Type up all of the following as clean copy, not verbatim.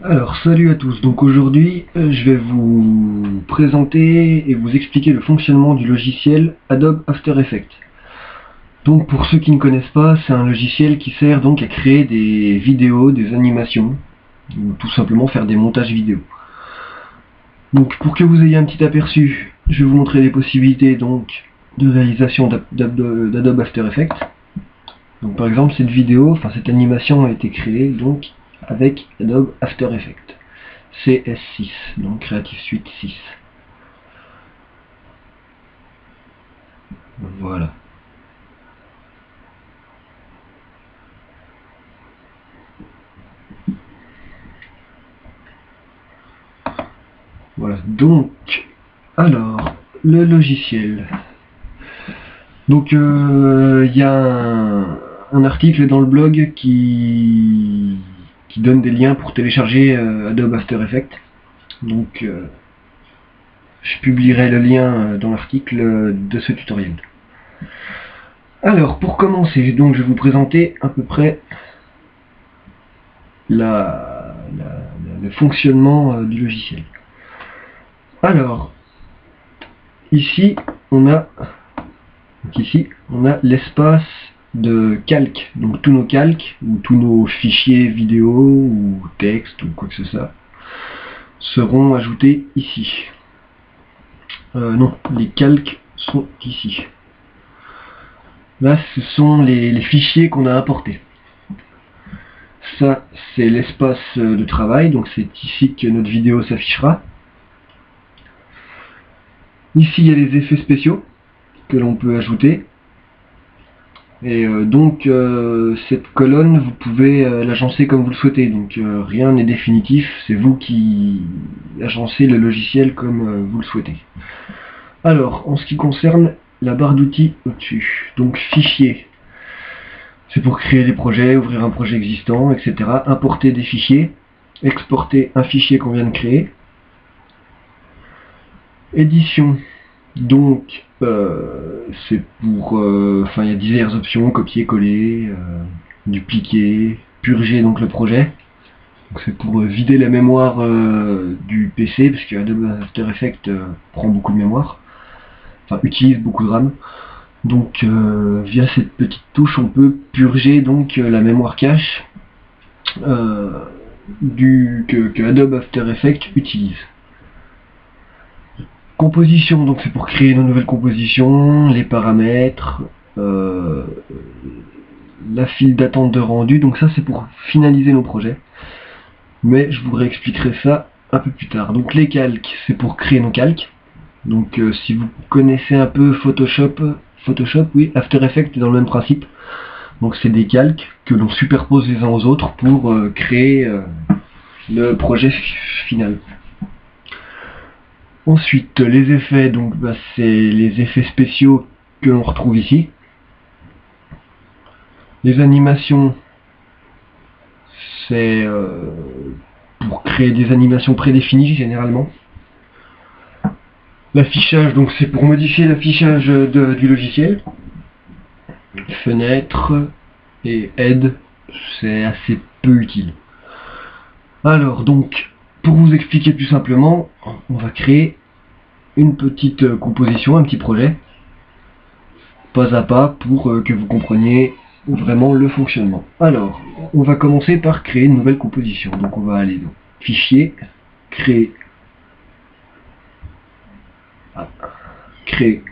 Alors salut à tous, donc aujourd'hui je vais vous présenter et vous expliquer le fonctionnement du logiciel Adobe After Effects. Donc pour ceux qui ne connaissent pas, c'est un logiciel qui sert donc à créer des vidéos, des animations, ou tout simplement faire des montages vidéo. Donc pour que vous ayez un petit aperçu, je vais vous montrer les possibilités donc de réalisation d'Adobe After Effects. Donc par exemple cette animation a été créée donc avec Adobe After Effects CS6, donc Creative Suite 6. Voilà. Voilà, donc, alors, le logiciel. Donc, il y a un article dans le blog qui donne des liens pour télécharger Adobe After Effects. Donc, je publierai le lien dans l'article de ce tutoriel. Alors, pour commencer, donc je vais vous présenter à peu près le fonctionnement du logiciel. Alors, ici on a l'espace de calque, donc tous nos calques ou tous nos fichiers vidéo ou texte ou quoi que ce soit seront ajoutés ici. Non, les calques sont ici. Là, ce sont les fichiers qu'on a importés. Ça, c'est l'espace de travail, donc c'est ici que notre vidéo s'affichera. Ici, il y a les effets spéciaux que l'on peut ajouter. Et donc, cette colonne, vous pouvez l'agencer comme vous le souhaitez. Donc, rien n'est définitif, c'est vous qui agencez le logiciel comme vous le souhaitez. Alors, en ce qui concerne la barre d'outils au-dessus, donc fichier, c'est pour créer des projets, ouvrir un projet existant, etc. Importer des fichiers, exporter un fichier qu'on vient de créer. Édition, donc c'est pour, il y a diverses options, copier-coller, dupliquer, purger donc le projet. C'est pour vider la mémoire du PC, parce que Adobe After Effects prend beaucoup de mémoire, enfin utilise beaucoup de RAM. Donc via cette petite touche, on peut purger donc la mémoire cache que Adobe After Effects utilise. Composition, donc c'est pour créer nos nouvelles compositions, les paramètres, la file d'attente de rendu, donc ça c'est pour finaliser nos projets. Mais je vous réexpliquerai ça un peu plus tard. Donc les calques, c'est pour créer nos calques. Donc si vous connaissez un peu Photoshop, oui, After Effects est dans le même principe. Donc c'est des calques que l'on superpose les uns aux autres pour créer le projet final. Ensuite, les effets, donc c'est les effets spéciaux que l'on retrouve ici. Les animations, c'est pour créer des animations prédéfinies généralement. L'affichage, donc c'est pour modifier l'affichage du logiciel. Fenêtre et aide, c'est assez peu utile. Alors donc, pour vous expliquer plus simplement, on va créer une petite composition, un petit projet, pas à pas, pour que vous compreniez vraiment le fonctionnement. Alors, on va commencer par créer une nouvelle composition. Donc on va aller dans Fichier, créer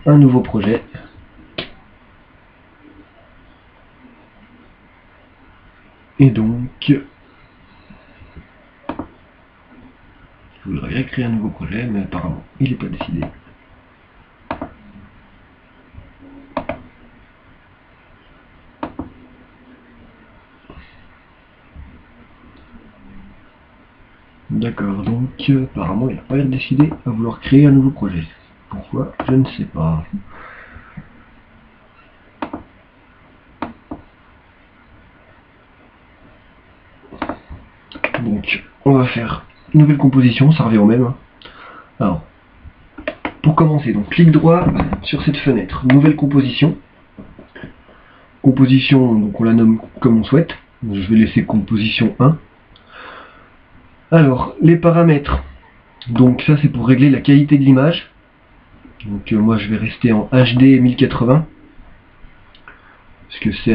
un nouveau projet. Et donc, je voudrais bien créer un nouveau projet, mais apparemment, il n'est pas décidé. D'accord, donc apparemment il n'a pas l'air décidé à vouloir créer un nouveau projet. Pourquoi? Je ne sais pas. Donc, on va faire une nouvelle composition, ça revient au même. Alors, pour commencer, donc clic droit sur cette fenêtre, nouvelle composition. Composition, donc on la nomme comme on souhaite. Je vais laisser composition 1. Alors, les paramètres. Donc ça c'est pour régler la qualité de l'image. Donc moi je vais rester en HD 1080. Parce que c'est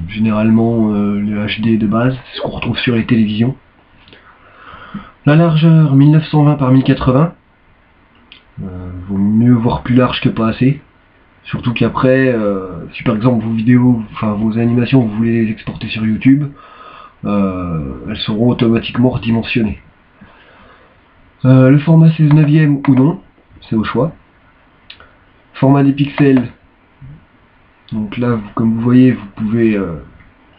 généralement le HD de base, c'est ce qu'on retrouve sur les télévisions. La largeur 1920 par 1080. Vaut mieux voir plus large que pas assez. Surtout qu'après, si par exemple vos vidéos, enfin vos animations, vous voulez les exporter sur YouTube, elles seront automatiquement redimensionnées. Le format 16/9 ou non, c'est au choix. Format des pixels. Donc là, comme vous voyez, vous pouvez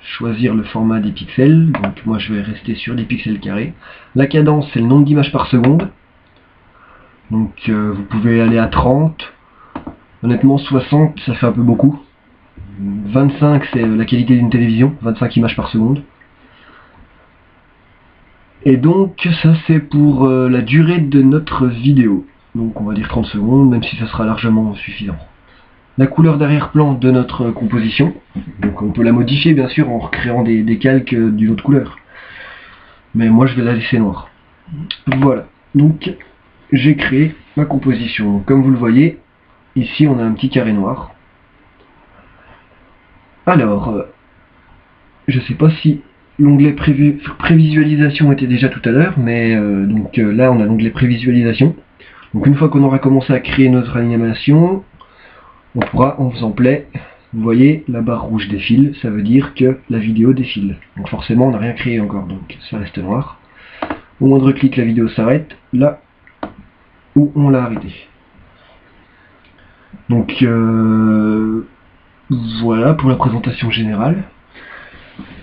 choisir le format des pixels. Donc moi je vais rester sur des pixels carrés. La cadence, c'est le nombre d'images par seconde. Donc vous pouvez aller à 30. Honnêtement 60 ça fait un peu beaucoup. 25 c'est la qualité d'une télévision, 25 images par seconde. Et donc ça c'est pour la durée de notre vidéo. Donc on va dire 30 secondes, même si ça sera largement suffisant. La couleur d'arrière-plan de notre composition. Donc on peut la modifier bien sûr en recréant des calques d'une autre couleur. Mais moi je vais la laisser noire. Voilà, donc j'ai créé ma composition. Comme vous le voyez, ici on a un petit carré noir. Alors, je sais pas si l'onglet prévisualisation était déjà tout à l'heure, mais donc là on a l'onglet prévisualisation. Donc une fois qu'on aura commencé à créer notre animation, on pourra, en faisant play, vous voyez, la barre rouge défile, ça veut dire que la vidéo défile. Donc forcément, on n'a rien créé encore, donc ça reste noir. Au moindre clic, la vidéo s'arrête, là où on l'a arrêté. Donc voilà pour la présentation générale.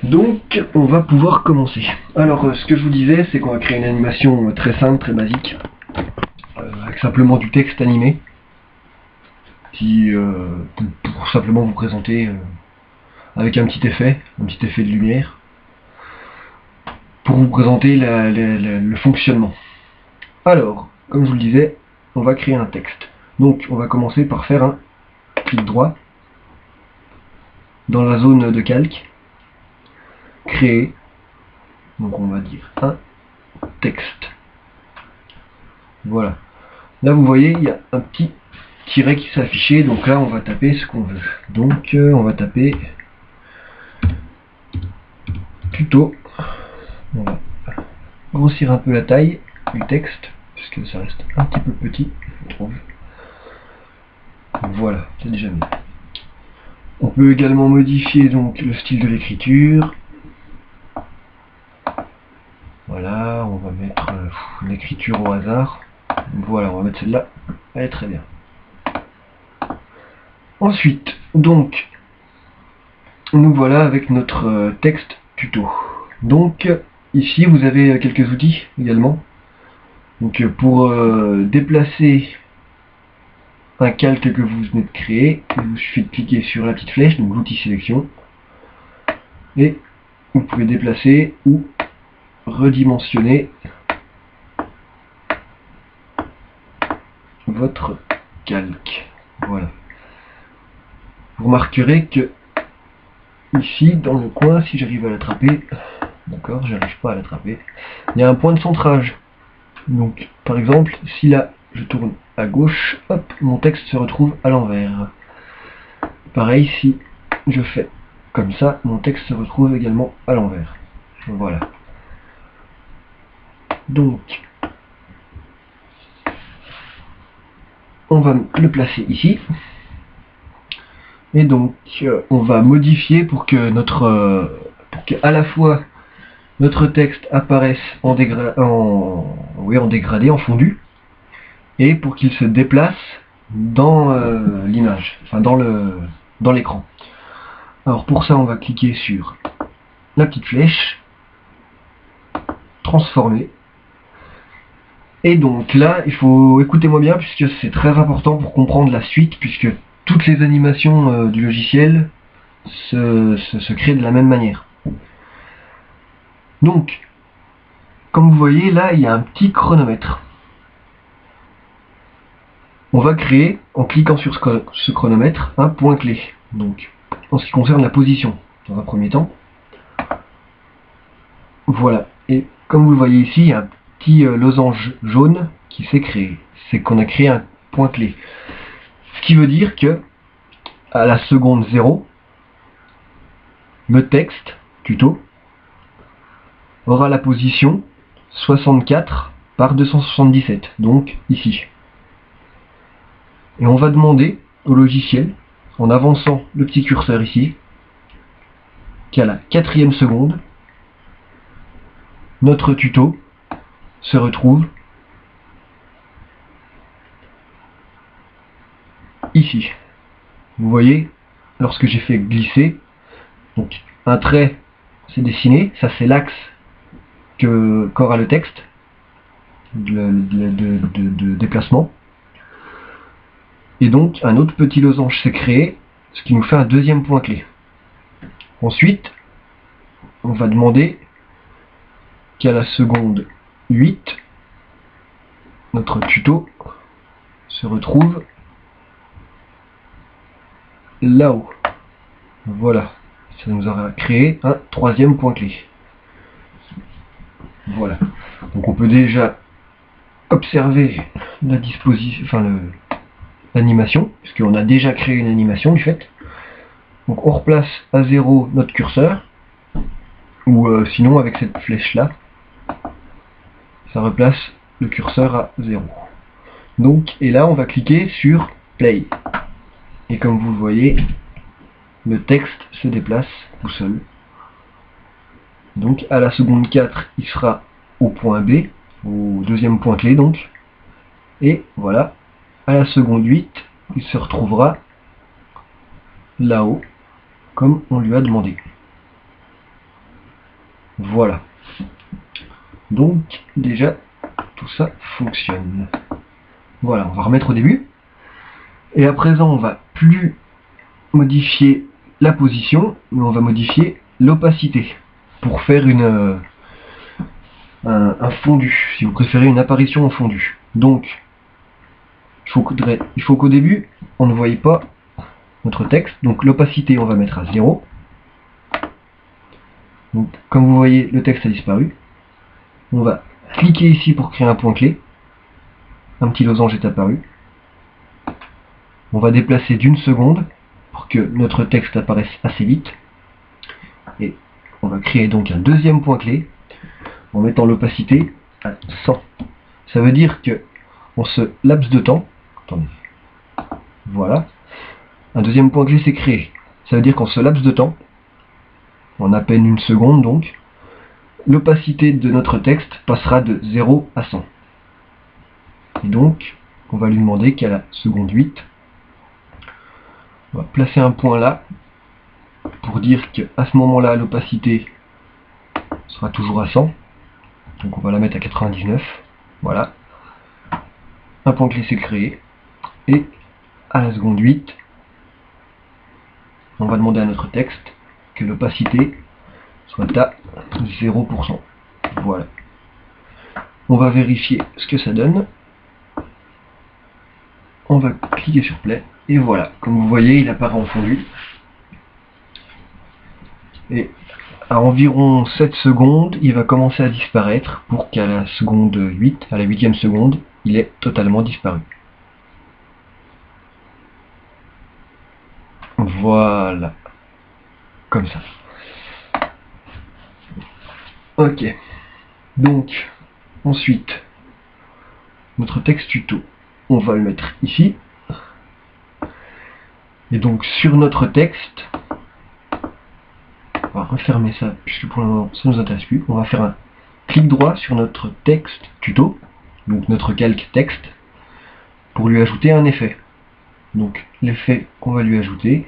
Donc on va pouvoir commencer. Alors ce que je vous disais, c'est qu'on va créer une animation très simple, très basique, avec simplement du texte animé. Pour simplement vous présenter avec un petit effet de lumière, pour vous présenter le fonctionnement. Alors, comme je vous le disais, on va créer un texte. Donc on va commencer par faire un clic droit dans la zone de calque, créer, donc on va dire un texte. Voilà. Là vous voyez, il y a un petit tiret qui s'est affiché, donc là on va taper ce qu'on veut. Donc on va taper tuto. On va grossir un peu la taille du texte, puisque ça reste un petit peu petit, je trouve. Voilà, c'est déjà mieux. On peut également modifier donc le style de l'écriture. Voilà, on va mettre une écriture au hasard. Voilà, on va mettre celle-là, elle est très bien. Ensuite, donc, nous voilà avec notre texte tuto. Donc, ici, vous avez quelques outils également. Donc, pour déplacer un calque que vous venez de créer, il vous suffit de cliquer sur la petite flèche, donc l'outil sélection, et vous pouvez déplacer ou redimensionner votre calque. Voilà. Vous remarquerez que ici, dans le coin, si j'arrive à l'attraper, d'accord, j'arrive pas à l'attraper, il y a un point de centrage. Donc, par exemple, si là, je tourne à gauche, hop, mon texte se retrouve à l'envers. Pareil, si je fais comme ça, mon texte se retrouve également à l'envers. Voilà. Donc, on va le placer ici. Et donc, on va modifier pour que à la fois notre texte apparaisse en dégradé, en fondu, et pour qu'il se déplace dans l'image, enfin dans l'écran. Alors pour ça, on va cliquer sur la petite flèche, transformer. Et donc là, il faut écouter-moi bien puisque c'est très important pour comprendre la suite, puisque toutes les animations du logiciel se créent de la même manière. Donc, comme vous voyez, là, il y a un petit chronomètre. On va créer, en cliquant sur ce chronomètre, un point clé. Donc, en ce qui concerne la position, dans un premier temps. Voilà. Et comme vous le voyez ici, il y a un petit losange jaune qui s'est créé. C'est qu'on a créé un point clé. Ce qui veut dire que à la seconde 0, le texte tuto aura la position 64 par 277, donc ici. Et on va demander au logiciel, en avançant le petit curseur ici, qu'à la 4e seconde, notre tuto se retrouve ici. Vous voyez, lorsque j'ai fait glisser, donc un trait s'est dessiné, ça c'est l'axe qu'aura le texte de déplacement. Et donc un autre petit losange s'est créé, ce qui nous fait un deuxième point clé. Ensuite, on va demander qu'à la seconde 8, notre tuto se retrouve là-haut. Voilà, ça nous aura créé un troisième point clé. Voilà, donc on peut déjà observer la disposition, enfin l'animation, puisqu'on a déjà créé une animation du fait. Donc on replace à 0 notre curseur, ou sinon avec cette flèche là, ça replace le curseur à 0. Donc, et là on va cliquer sur Play. Et comme vous le voyez, le texte se déplace tout seul. Donc à la seconde 4, il sera au point B, au deuxième point clé donc. Et voilà, à la seconde 8, il se retrouvera là-haut, comme on lui a demandé. Voilà. Donc déjà, tout ça fonctionne. Voilà, on va remettre au début. Et à présent, on va plus modifier la position, mais on va modifier l'opacité pour faire un fondu, si vous préférez une apparition en fondu. Donc, il faut qu'au début, on ne voie pas notre texte. Donc l'opacité, on va mettre à 0. Donc, comme vous voyez, le texte a disparu. On va cliquer ici pour créer un point clé. Un petit losange est apparu. On va déplacer d'1 seconde pour que notre texte apparaisse assez vite. Et on va créer donc un deuxième point clé en mettant l'opacité à 100. Ça veut dire que en ce laps de temps, attendez, voilà, un deuxième point clé s'est créé. Ça veut dire qu'en ce laps de temps, en à peine 1 seconde donc, l'opacité de notre texte passera de 0 à 100. Et donc, on va lui demander qu'à la seconde 8, on va placer un point là, pour dire qu'à ce moment-là, l'opacité sera toujours à 100. Donc on va la mettre à 99. Voilà. Un point clé s'est créé. Et à la seconde 8, on va demander à notre texte que l'opacité soit à 0%. Voilà. On va vérifier ce que ça donne. On va cliquer sur Play. Et voilà. Comme vous voyez, il apparaît en fondu. Et à environ 7 secondes, il va commencer à disparaître pour qu'à la seconde 8, à la 8e seconde, il est totalement disparu. Voilà. Comme ça. Ok. Donc, ensuite, notre texte tuto, on va le mettre ici. Et donc, sur notre texte, on va refermer ça, puisque pour le moment, ça ne nous intéresse plus. On va faire un clic droit sur notre texte tuto, donc notre calque texte, pour lui ajouter un effet. Donc, l'effet qu'on va lui ajouter,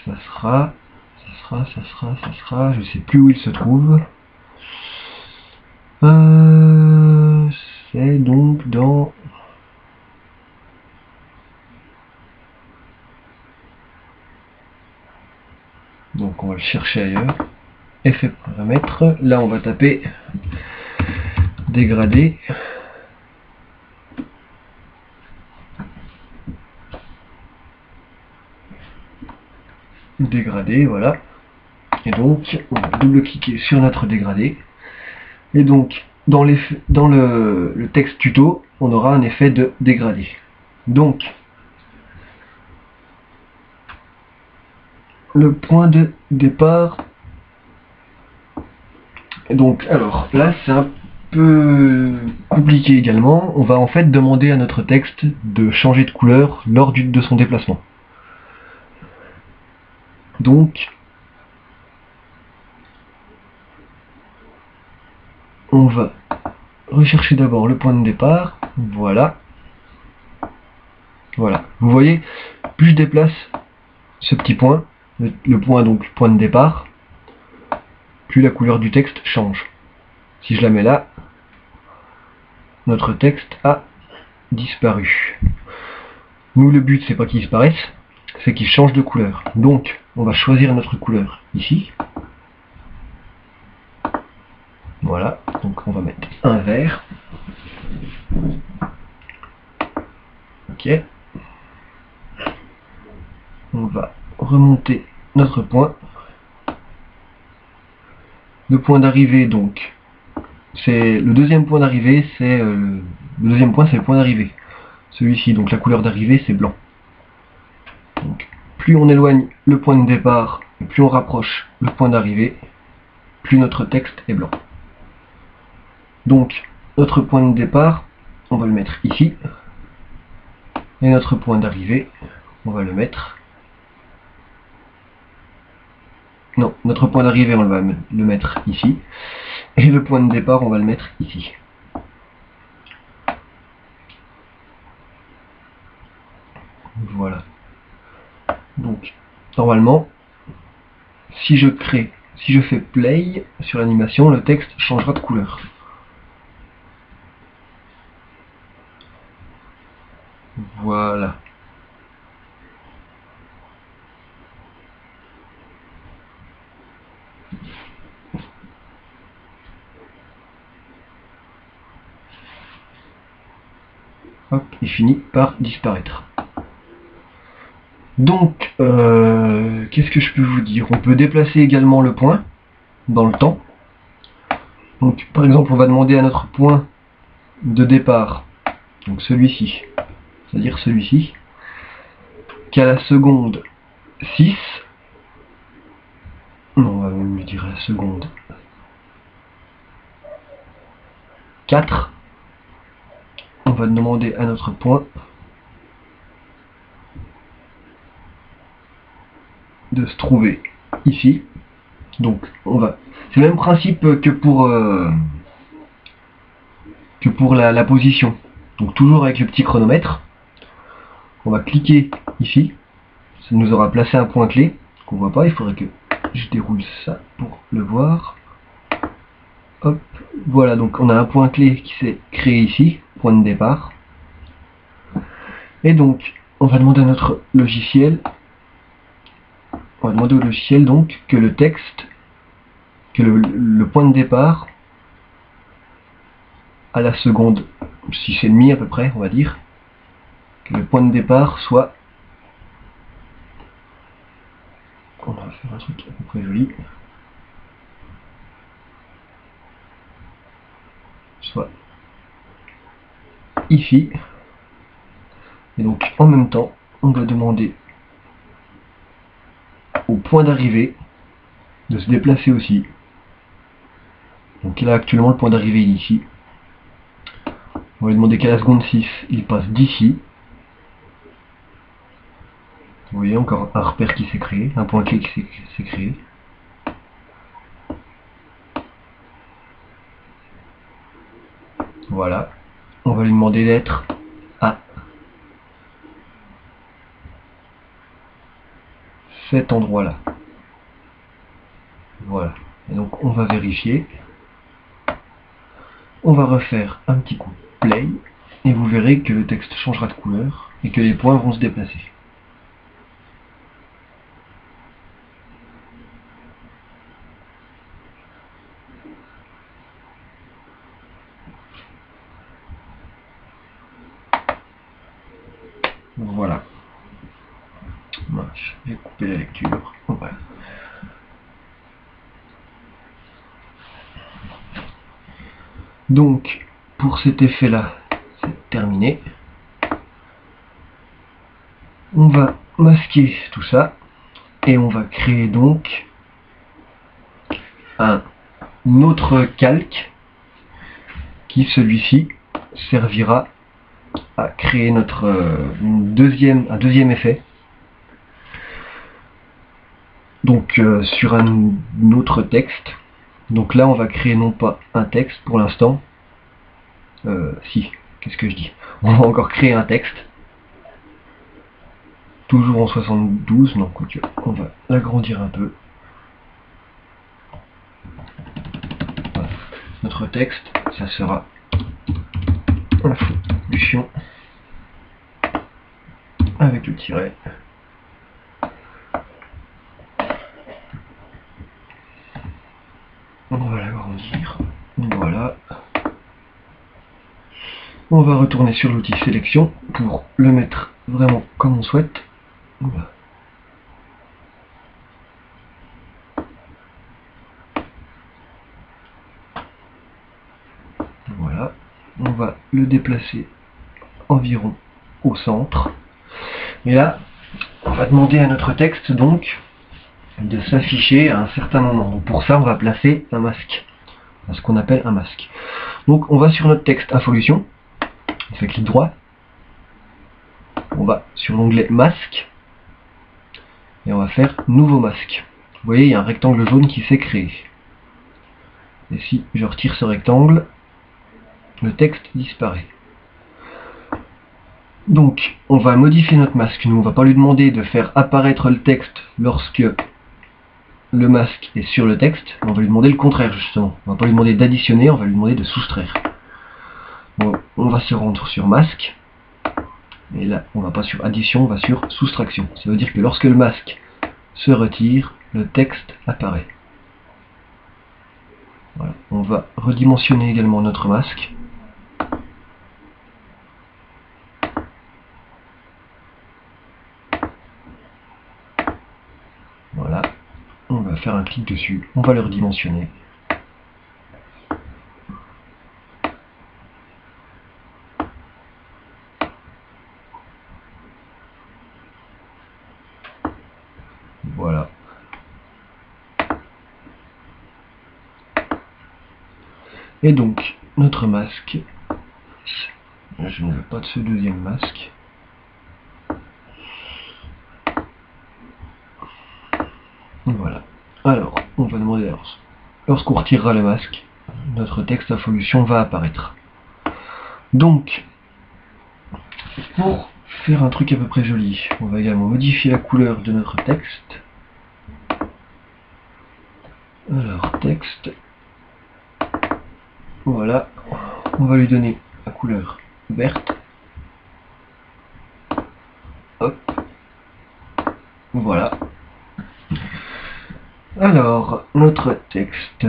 ça sera, je sais plus où il se trouve. C'est donc dans... Donc on va le chercher ailleurs. Effet paramètres. Là on va taper dégradé. Dégradé, voilà. Et donc on va double-cliquer sur notre dégradé. Et donc, dans le texte tuto, on aura un effet de dégradé. Donc, le point de départ. Donc, alors, là, c'est un peu compliqué également. On va en fait demander à notre texte de changer de couleur lors de son déplacement. Donc, on va rechercher d'abord le point de départ. Voilà. Voilà. Vous voyez, plus je déplace ce petit point, le point donc point de départ, plus la couleur du texte change. Si je la mets là, notre texte a disparu. Nous, le but, c'est pas qu'il disparaisse, c'est qu'il change de couleur. Donc, on va choisir notre couleur ici. Voilà, donc on va mettre un vert. Ok. On va remonter notre point. Le point d'arrivée, donc, c'est le deuxième point d'arrivée, c'est le deuxième point, c'est le point d'arrivée. Celui-ci, donc la couleur d'arrivée, c'est blanc. Donc, plus on éloigne le point de départ, et plus on rapproche le point d'arrivée, plus notre texte est blanc. Donc, notre point de départ, on va le mettre ici. Et notre point d'arrivée, on va le mettre... Non, notre point d'arrivée, on va le mettre ici. Et le point de départ, on va le mettre ici. Voilà. Donc, normalement, si je fais play sur l'animation, le texte changera de couleur. Voilà. Hop, il finit par disparaître. Donc, qu'est-ce que je peux vous dire? On peut déplacer également le point dans le temps. Donc, par exemple, on va demander à notre point de départ, donc celui-ci, c'est-à-dire celui-ci, qu'à la seconde 6, non, on va même lui dire à la seconde 4, on va demander à notre point de se trouver ici. Donc on va, c'est le même principe que pour la position. Donc toujours avec le petit chronomètre, on va cliquer ici, ça nous aura placé un point clé qu'on voit pas. Il faudrait que je déroule ça pour le voir. Hop, voilà, donc on a un point clé qui s'est créé ici, point de départ. Et donc on va demander à notre logiciel, on va demander au logiciel donc que le texte, que le point de départ à la seconde 6,5 à peu près, on va dire, que le point de départ soit, on va faire un truc à peu près joli, soit ici. Et donc en même temps, on va demander au point d'arrivée de se déplacer aussi. Donc là actuellement le point d'arrivée est ici. On va lui demander qu'à la seconde 6, il passe d'ici. Vous voyez encore un repère qui s'est créé, un point clé qui s'est créé. Voilà. On va lui demander d'être à cet endroit-là. Voilà. Et donc on va vérifier. On va refaire un petit coup play. Et vous verrez que le texte changera de couleur et que les points vont se déplacer. Voilà. Je vais couper la lecture. Voilà. Donc pour cet effet là, c'est terminé. On va masquer tout ça et on va créer donc un autre calque qui, celui-ci, servira à créer notre un deuxième effet. Donc sur un autre texte. Donc là on va créer non pas un texte pour l'instant. Si, qu'est-ce que je dis? On va encore créer un texte. Toujours en 72, donc on va l'agrandir un peu. Voilà. Notre texte, ça sera introduction avec le tiret. On va l'agrandir. Voilà. On va retourner sur l'outil sélection pour le mettre vraiment comme on souhaite. Voilà. Voilà. On va le déplacer environ au centre. Et là, on va demander à notre texte donc de s'afficher à un certain moment. Donc pour ça, on va placer un masque, ce qu'on appelle un masque. Donc on va sur notre texte Infolution, on fait clic droit, on va sur l'onglet masque et on va faire nouveau masque. Vous voyez, il y a un rectangle jaune qui s'est créé. Et si je retire ce rectangle, le texte disparaît. Donc on va modifier notre masque. Nous, on va pas lui demander de faire apparaître le texte lorsque le masque est sur le texte. On va lui demander le contraire, justement. On va pas lui demander d'additionner, on va lui demander de soustraire. Bon, on va se rendre sur masque. Et là, on va pas sur addition, on va sur soustraction. Ça veut dire que lorsque le masque se retire, le texte apparaît. Voilà. On va redimensionner également notre masque. Voilà. On va faire un clic dessus, on va le redimensionner. Voilà. Et donc, notre masque, je ne veux pas de ce deuxième masque. Voilà. Alors, on va demander, lorsqu'on retirera le masque, notre texte Infolution va apparaître. Donc, pour faire un truc à peu près joli, on va également modifier la couleur de notre texte. Alors, texte. Voilà. On va lui donner la couleur verte. Hop. Voilà. Alors, notre texte...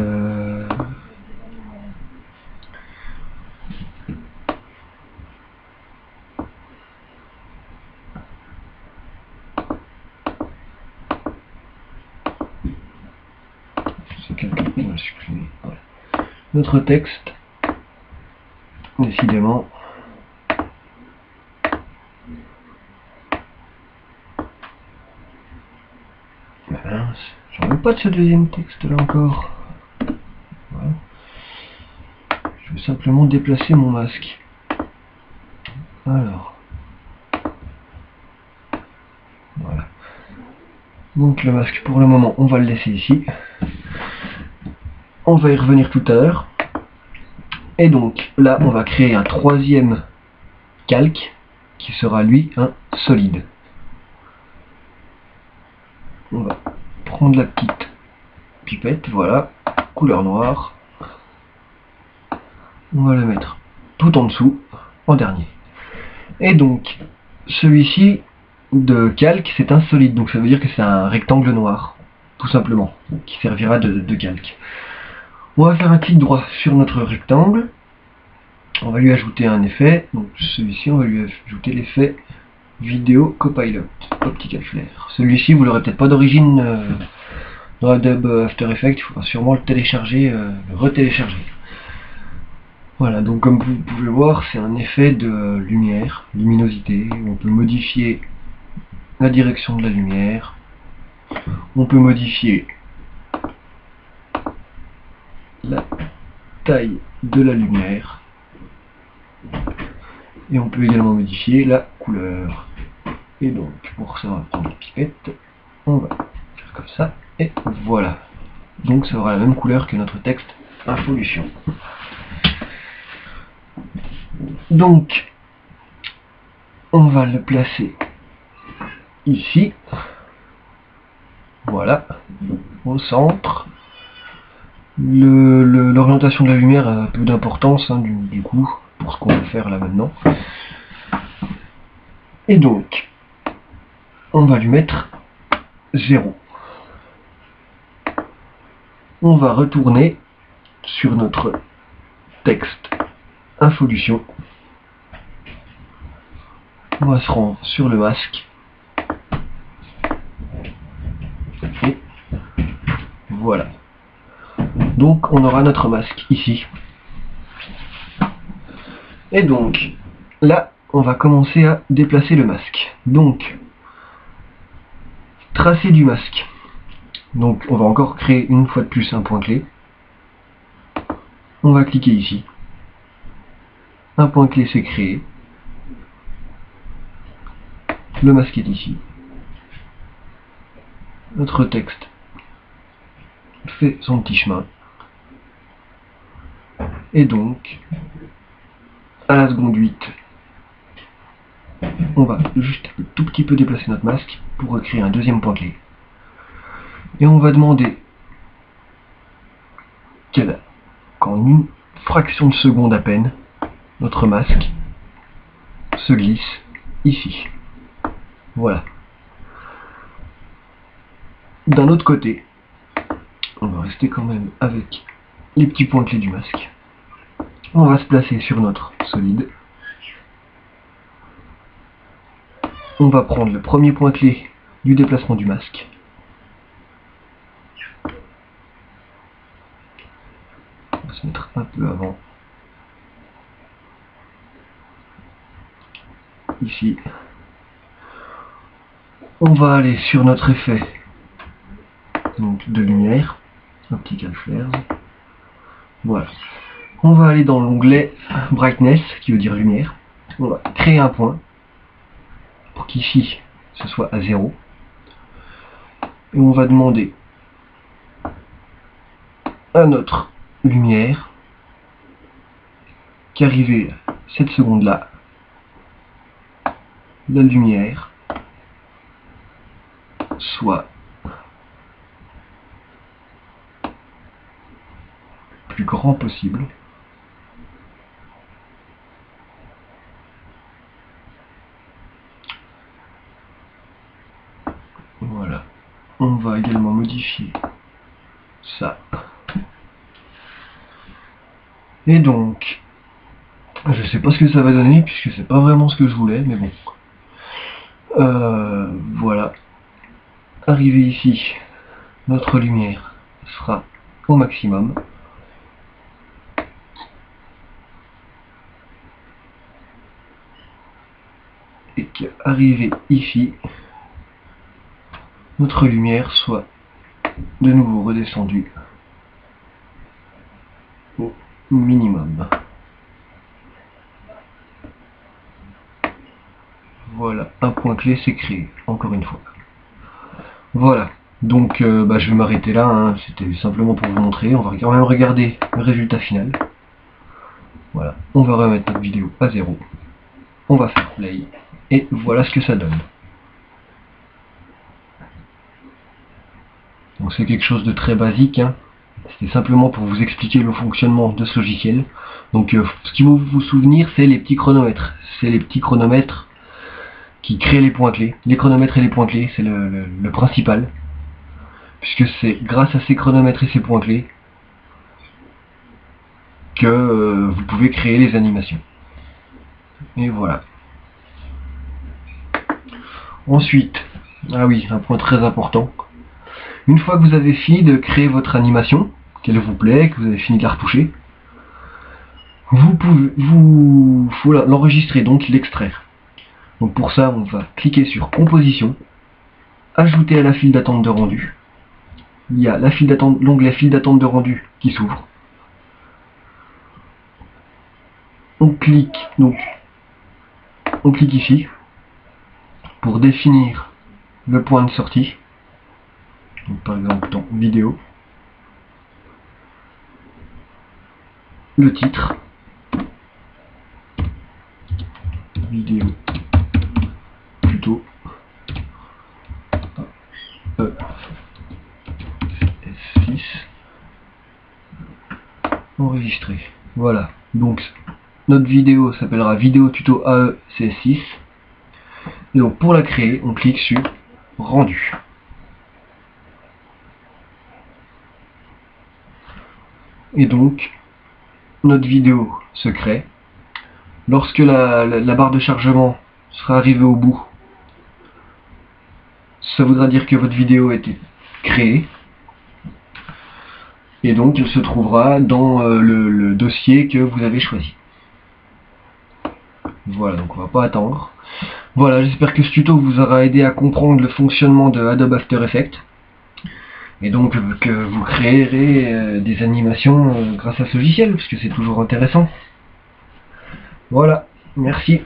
C'est quelqu'un qui va supprimer. Voilà. Notre texte, décidément... Mince, j'en veux pas de ce deuxième texte là encore. Voilà. Je vais simplement déplacer mon masque. Alors. Voilà. Donc le masque pour le moment on va le laisser ici. On va y revenir tout à l'heure. Et donc là on va créer un troisième calque qui sera lui un solide. On va prendre la petite pipette, voilà, couleur noire. On va le mettre tout en dessous, en dernier. Et donc, celui-ci de calque, c'est un solide, donc ça veut dire que c'est un rectangle noir, tout simplement, qui servira de calque. On va faire un clic droit sur notre rectangle. On va lui ajouter un effet. Donc celui-ci, on va lui ajouter l'effet Vidéo Copilot, Optical Flare. Celui-ci, vous l'aurez peut-être pas d'origine dans Adobe After Effects, il faudra sûrement le télécharger, le retélécharger. Voilà, donc comme vous pouvez voir, c'est un effet de lumière, luminosité. On peut modifier la direction de la lumière. On peut modifier la taille de la lumière. Et on peut également modifier la couleur. Et donc, pour ça, on va prendre la pipette. On va faire comme ça. Et voilà. Donc ça aura la même couleur que notre texte Infolution. Donc, on va le placer ici. Voilà. Au centre. L'orientation de la lumière a un peu d'importance du coup, pour ce qu'on va faire là maintenant. Et donc, on va lui mettre 0. On va retourner sur notre texte Infolution. On va se rendre sur le masque. Et voilà. Donc on aura notre masque ici. Et donc, là, on va commencer à déplacer le masque. Donc, tracé du masque. Donc on va encore créer une fois de plus un point clé. On va cliquer ici. Un point clé s'est créé. Le masque est ici. Notre texte fait son petit chemin. Et donc, à la seconde 8, on va juste un tout petit peu déplacer notre masque pour recréer un deuxième point clé. Et on va demander qu'en une fraction de seconde à peine, notre masque se glisse ici. Voilà. D'un autre côté, on va rester quand même avec les petits points clés du masque. On va se placer sur notre solide. On va prendre le premier point clé du déplacement du masque. On va se mettre un peu avant. Ici. On va aller sur notre effet donc, de lumière. Optical flares. Voilà. On va aller dans l'onglet Brightness, qui veut dire lumière. On va créer un point pour qu'ici ce soit à 0. Et on va demander à notre lumière qu'arrivée cette seconde là, la lumière soit le plus grand possible. Voilà. On va également modifier ça. Et donc, je sais pas ce que ça va donner puisque c'est pas vraiment ce que je voulais, mais bon. Voilà. Arrivé ici, notre lumière sera au maximum. Et qu'arrivé ici, notre lumière soit de nouveau redescendue au minimum. Voilà, un point clé s'est créé, encore une fois. Voilà, donc je vais m'arrêter là, hein. C'était simplement pour vous montrer. On va quand même regarder le résultat final. Voilà, on va remettre notre vidéo à 0. On va faire play, et voilà ce que ça donne. Donc c'est quelque chose de très basique, hein. C'était simplement pour vous expliquer le fonctionnement de ce logiciel. Donc ce qu'il faut vous souvenir, c'est les petits chronomètres. C'est les petits chronomètres qui créent les points clés. Les chronomètres et les points clés, c'est le principal. Puisque c'est grâce à ces chronomètres et ces points clés que vous pouvez créer les animations. Et voilà. Ensuite, ah oui, un point très important. Une fois que vous avez fini de créer votre animation, qu'elle vous plaît, que vous avez fini de la retoucher, faut l'enregistrer, donc l'extraire. Donc pour ça, on va cliquer sur Composition, ajouter à la file d'attente de rendu. Il y a la file d'attente, l'onglet file d'attente de rendu qui s'ouvre. On clique ici pour définir le point de sortie. Donc par exemple dans vidéo, le titre, vidéo plutôt S6 enregistré. Voilà, donc notre vidéo s'appellera vidéo tuto AE CS6. Et donc pour la créer, on clique sur rendu. Et donc notre vidéo se crée. Lorsque la barre de chargement sera arrivée au bout, ça voudra dire que votre vidéo a été créée. Et donc elle se trouvera dans le dossier que vous avez choisi. Voilà, donc on va pas attendre. Voilà, j'espère que ce tuto vous aura aidé à comprendre le fonctionnement de Adobe After Effects. Et donc que vous créerez des animations grâce à ce logiciel, parce que c'est toujours intéressant. Voilà, merci.